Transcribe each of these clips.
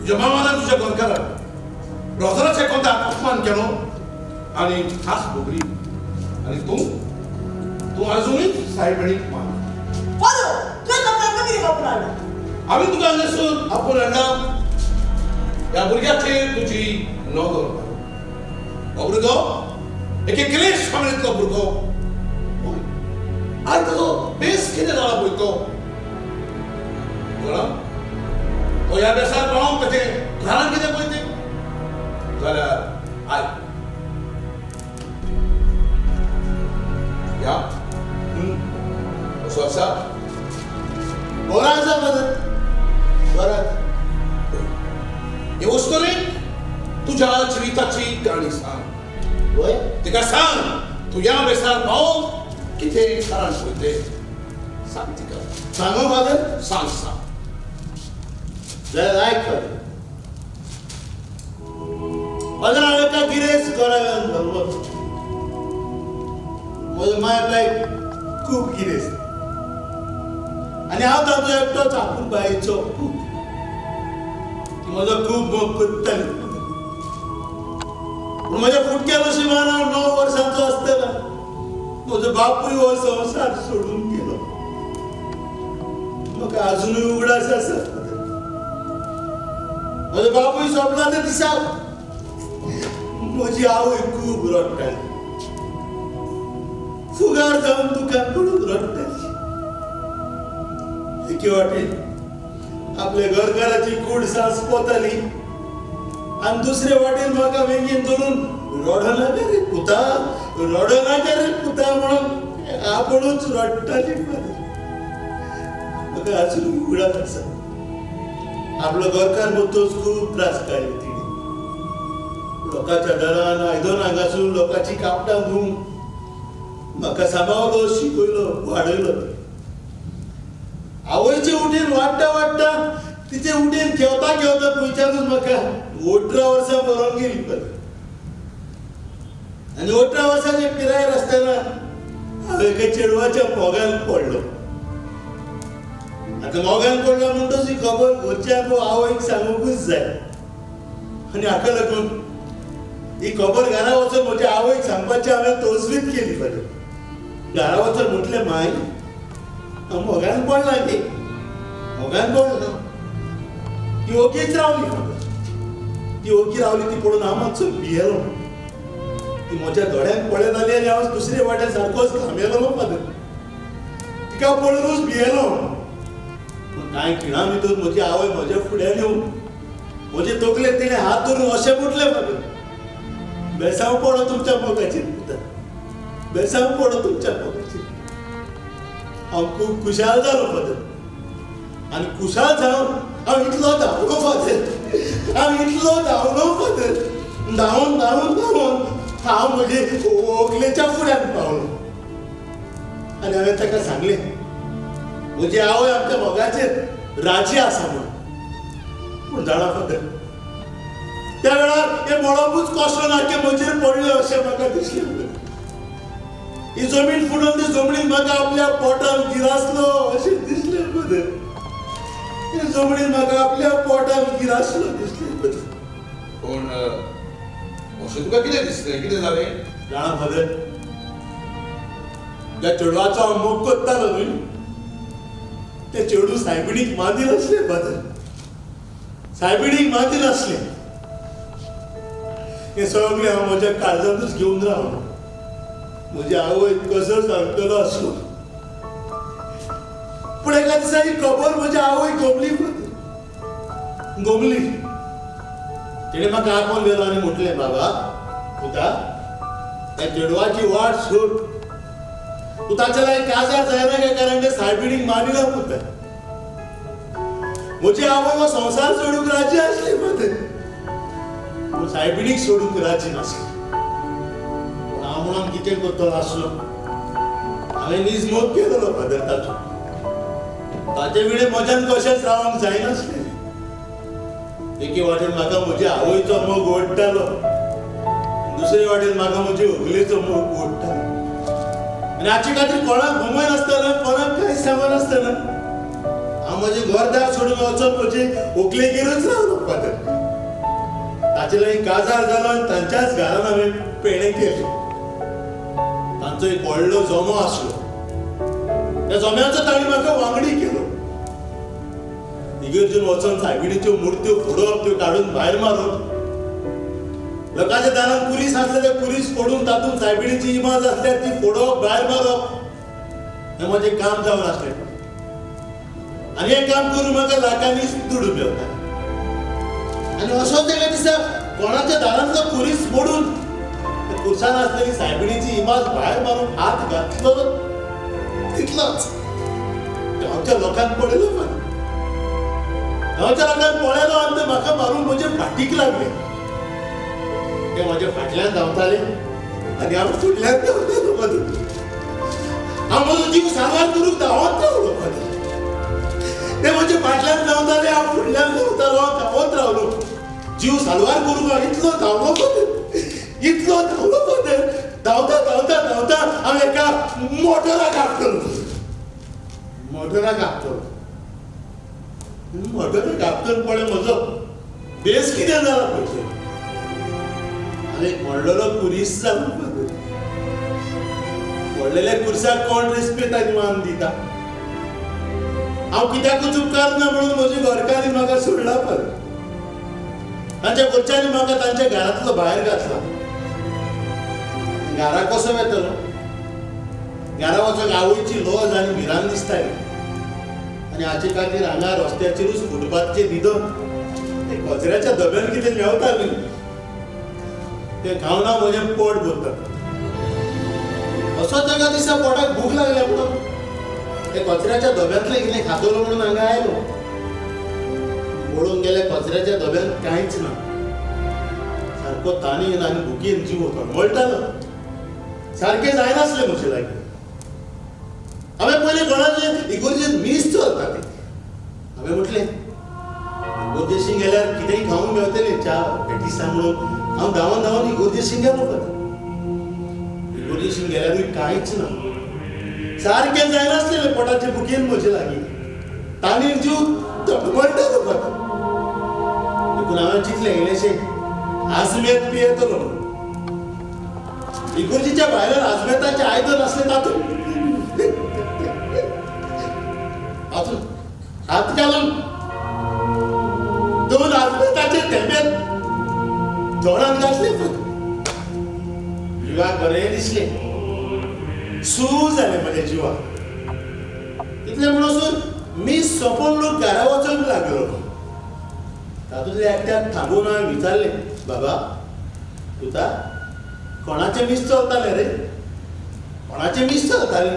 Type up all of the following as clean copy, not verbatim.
तुझ्या मामानं तुझ्या गोरकारान रोजनाचे कोणता अपमान केलो आणि खास बोगरी आणि तू अजूनही साहेबणीक मान आम्ही तुका हांगासून आपूण हाडला ह्या भुरग्याचेर तुजी नदर हो भुरगो एके क्लेश फामिलींतलो भुरगो आनी ताजो बेस कितें जाला पळय तो तो ह्या बेसार पावोवंक ताचे घरान कितें पळय तें जाल्यार आय या असो आसा बरो आसा बरं हे वस्तुरी तुझ्या जिविताची गाणी सांग तिका सांग तू या बेसार पावोवंक कितें कारण पळय सांग तिका सांगो फादर सांग जाल्यार आयक फादर हांव एका गिरेस्त घरान धरलो म्हजो मायक खूब गिरेस्त आनी हांव ताचो एकटोच आपूण बायेचो खूब म्हजो खूब मोग करताली पूण म्हज्या फुटक्या नशिबान हांव 9 वर्सांचो आसतना म्हजो बापूय हो संवसार सोडून गेलो म्हाका अजुनूय उगडास आसा म्हजो बापूय सोंपला त्या दिसाक म्हजी आवय खूब रडटाली फुगार जावन तुका पडून रडटाली एके वाटेन आपल्या घरकाराची कूड सांस पोताली आणि दुसरे वाटेन म्हाका वेगीन धरून रडनाका रे पुता म्हणून आपुणूच रडटाली म्हाका अजून उगडास आसा आपलो घरकार तोच खूब त्रास काडले तिणे लोकांच्या घरान आयदन हांगासून लोकांची कापडां धुवंक म्हाका सांबाळलो शिकयलो वाडयलो आवयचे उठेन वाडटा तिचे उठेन खेवता पयच्यानूच म्हाका 18 वर्सां बरोवन गेली आनी 18 वर्सांचे पिरायेर आसतना हांव एका चेडवाच्या मोगान पडलो आतां मोगान पडलो म्हणटच ही खबर घरच्यांक आवयक सांगूंकूच जाय आनी हाका लागून ही खबर घरा वचून म्हज्या आवयक सांगपाची हांवें तोजवीत केली बरें घरा वचून म्हटलें माय मोगान पडला गे मोगान पडलो ती ओगीच रावली ती ओगी रावली ती पडून हांव मातसो भियेलो ती म्हज्या दोळ्यांक पळय जाली आनी हांव दुसरे वाटेन सारकोच थांबेलो फादर तिका पळोवनूच भियेलो पूण कांय खिणां भितर म्हजी आवय म्हज्या फुड्यान येवन म्हजे तकलेर तिणें हात धरून अशें म्हटलें फादर बेसांव पडो तुमच्या मोगाचेर बेसांव पडो तुमच्या मोगाचेर हांव खूब खुशाल जालो फादर आनी खुशाल जावन हांव इतलो धांवलो फादर धांवून हांव म्हजे व्हंकलेच्या फुड्यान पावलो आनी हांवें ताका सांगलें म्हजी आवय आमच्या मोगाचेर राजी आसा म्हणून पूण जाणा फादर त्या वेळार हे मळबूच कशें नाके म्हजेर पडलें अशें म्हाका दिसलें ही जमीन फुडून ती जमनीन म्हाका आपल्या पोटान गिरासलो अशें दिसलें फादर ही जमनीन म्हाका आपल्या पोटान गिरासलो दिसलें पूण अशें तुका कितें दिसलें कितें जालें जाणा फादर ज्या चेडवाचो हांव मोग करतालो न्हय ते चेडू सायबिणीक मांदील आसलें फादर सायबिणीक मांदील आसलें हे सगळें हांव म्हज्या काळजांतूच घेवन रावलो म्हजी आवय कसो सांगतलो आसलो पूण एका दिसा ही खबर म्हज्या आवय गोमली तिणें म्हाका आपोवन गेलो आनी म्हटलें बाबा पुता त्या चेडवाची वाट सोड तूं ताच्या लागीं काजार जायना काय कारण ते सायबिणीक मानिना पुता म्हजी आवय हो संवसार सोडूंक राजी आसली फादर पूण सायबिणीक सोडूंक राजी नासली म्हणून कितें करतलो आसलो हांवें नीज मोग केलो फादर ताचे वेळेर म्हज्यान कशेंच रावंक जायनासलें एके वाटेन म्हाका म्हज्या आवयचो मोग ओडटालो दुसरे वाटेन म्हाका म्हजे व्हंकलेचो मोग ओडटालो आनी हाचे खातीर कोणाक घुमय नासतना कोणाक कांय सांगनासतना हांव म्हजें घरदार सोडून वचून म्हजे व्हंकलेगेरूच रावलो फादर. ताचे लागीं काजार जालो आनी तांच्याच घरान हांवें पेणे केले. तांचो एक व्हडलो जमो आसलो. त्या जम्याचो ताणी म्हाका वांगडी केलो. इगर्जेन वचून सायबिणीच्यो मुर्त्यो फोडप, त्यो काडून भायर मारप. लोकांच्या दारान पुलीस आसले ते पुलीस फोडून तातूंत सायबिणीची इमाज आसल्यार ती फोडप, भायर मारप. हें म्हजें काम जावन आसलें. आनी हें काम करून म्हाका लाखांनी दुडू मेवता. आनी असोच एका दिसा कोणाच्या दारांतलो पुलीस फोडून खुर्सान आसलेली सायबिणीची इमाज भायर मारून हात घातलो तितलोच गांवच्या लोकांक पळयलो. गांवच्या लोकांक पळयलो आनी ते म्हाका मारून म्हजे फाटीक लागले. ते म्हज्या फाटल्यान धांवताले आनी हांव फुडल्यान धांवतालो. हांव म्हजो जीव सांबाळ करूंक धांवत रावलो. ते म्हज्या फाटल्यान धांवताले, हांव फुडल्यान धांवतालो, हांव धांवत रावलो. जीव सांबाळ करूंक हांव इतलो धांवलो पळय. धांवता धांवता धांवता हांव एका मोटराक आपटलो. मोटराक आपटून पळय म्हजो बेस कितें जाला पळय. हांव एक व्हडलो पुलीस जालो. व्हडलेल्या पुरसाक कोण रिस्पेद आनी मान दिता. हांव कित्याकूच उपकार ना म्हणून म्हजी घरकान्नी म्हाका सोडला पळय. तांच्या घरच्यांनी म्हाका तांच्या घरांतलो भायर घातला. घरा कसो येतलो? घरा वचून आवयची लॉज आनी भिरांत दिसताली. आनी हाचे खातीर हांगा रस्त्याचेरूच फुटपाथचेर न्हिदून ते कचऱ्याच्या डब्यान कितें मेवताली ते खावन हांव म्हजें पोट भरता. असोच एका दिसा पोटाक भूक लागल्या म्हणून ते कचऱ्याच्या डब्यांतलें कितें खातलो म्हणून हांगा आयलो. पळोवंक गेल्यार कचऱ्याच्या डब्यान कांयच ना. सारको ताणीन आनी भुकेन जीव तळमळटालो. सारकें जायनासलें म्हजे लागीं. हांवें पयलीं कोणाचे इगोर्जेन मीस चलताले. हांवें म्हटलें इगोर्जेशी गेल्यार कितेंय खावंक मेवतलें, च्या पेटिसां म्हणून. हांव धांवन धांवन इगोर्जेशी गेलो पळय. इगोर्जेशीन गेल्यारूय कांयच ना. सारकें जायनासलें पोटाचे भुकेन म्हजे लागीं. ताणीन जीव तळमळटालो पळय. देखून हांवें चिंतलें इल्लेशें आजमेत पियेतलो. इगोर्जेच्या भायल्यान आजमेताचें आयदन आसलें तातूंत हात घालून 2 आजमेताचे थेंबे तोंडान घातले. जिवाक बरें दिसलें. सू जालें म्हज्या जिवाक. इतलें म्हणून मीस सोंपोवन लोक घरा वचूंक लागलो. तातूंतल्या एकट्याक थांबून हांवें विचारलें, बाबा पुता कोणाचें मीस चलतालें रे? कोणाचें मीस चलतालें?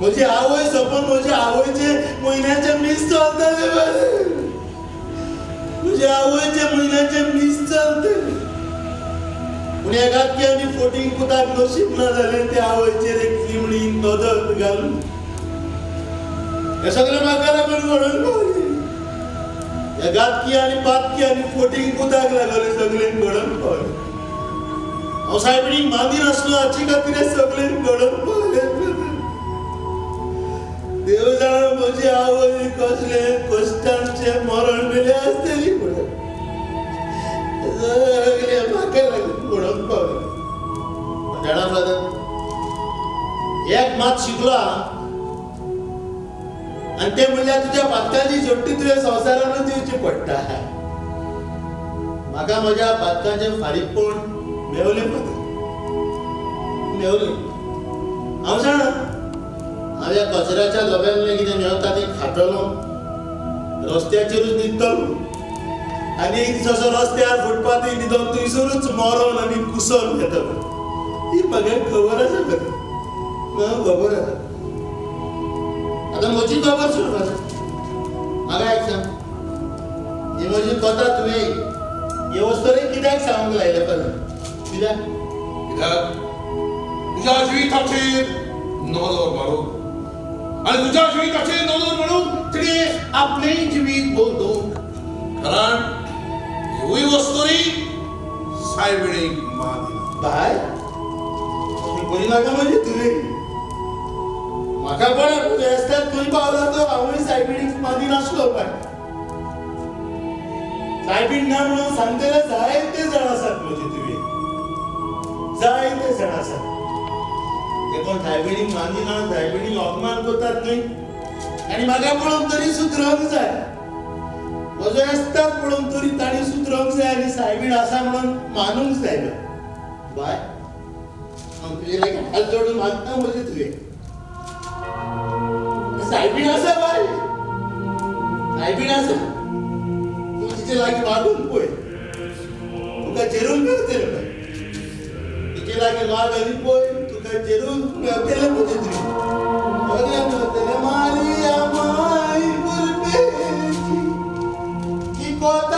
म्हजी आवय सोंपोवन म्हज्या आवयचे म्हयन्याचे मीस चलताले. म्हज्या आवयचे म्हयन्याचे मीस चलताले. पूण एकाकी आनी फोटींग पुताक नशीब ना जालें ते आवयचेर एक चिमणी नदर घालून. हें सगळें म्हाका लागून घडोवन पावलें. एकाकी आनी पातकी आनी फोटींग पुताक लागलें सगळें घडोवन पावलें. हांव सायबिणीक मांदी नासलो हाचे खातीर हें सगळें घडोवन पावलें. देव जाणा म्हजी आवय कसले कश्टांचें मरण मेलें आसतली म्हणून. सगळें म्हाका लागून घडोवन पावलें. जाणा फादर, एक मात शिकलो आनी तें म्हणल्यार तुज्या पातकांची जोडटी तुवें संवसारानूच दिवची पडटा. म्हाका म्हज्या पातकांचें फारीकपण मेवलें फादर, मेवलें. हांव जाणा हांव ह्या कचऱ्याच्या डब्यांतलें कितें मेवता तें खातलो, रस्त्याचेरूच न्हिदतलो आनी एक दीस असो रस्त्यार फुटपाथी न्हिदोन थंयसरूच मरोन आनी कुसोन घेतलो. ती म्हाका खबर आसा फादर, म्हाका खबर आसा. आतां म्हजी खबर सोड फादर, म्हाका एक सांग, ही म्हजी कथा तुवें हे वस्तूरे कित्याक सांगूंक लायल्या फादर? कित्याक? तुज्या जिविताचेर नजर मारून आणि तुझ्या जिवीताचे नोंदवून म्हणून तिने आपले जिवीत बोलतो कारण येऊही वस्तुरी सायबिणी मादिना बाय कोणी नाका म्हणजे तुले म्हाका पण रस्त्यात खंय पावला तो हांवूय सायबिणीक मादी नासलो काय सायबीण ना म्हणून सांगतले जायते जाण आसात म्हणजे तुवें जायते जाण आसात ते कोण सायबिणीक मादिना सायबिणीक अपमान करतात न्हय आनी म्हाका पळोवन तरी सुधरवंक जाय म्हजो रस्त्याक पळोवन तरी ताणी सुधरवंक जाय आनी सायबीण आसा म्हणून मानूंक जाय बाय तुझे लागी हात जोडून मागता म्हणजे तुवें सायबीण आसा बाय सायबीण आसा तू तिचे लागी मागून पळय तुका जेरून करतले बाय तिचे लागी माग आनी पळय तुका जेरून करतले म्हणजे तुवें अरे म्हणतले मारिया माय गुरबेची की कोता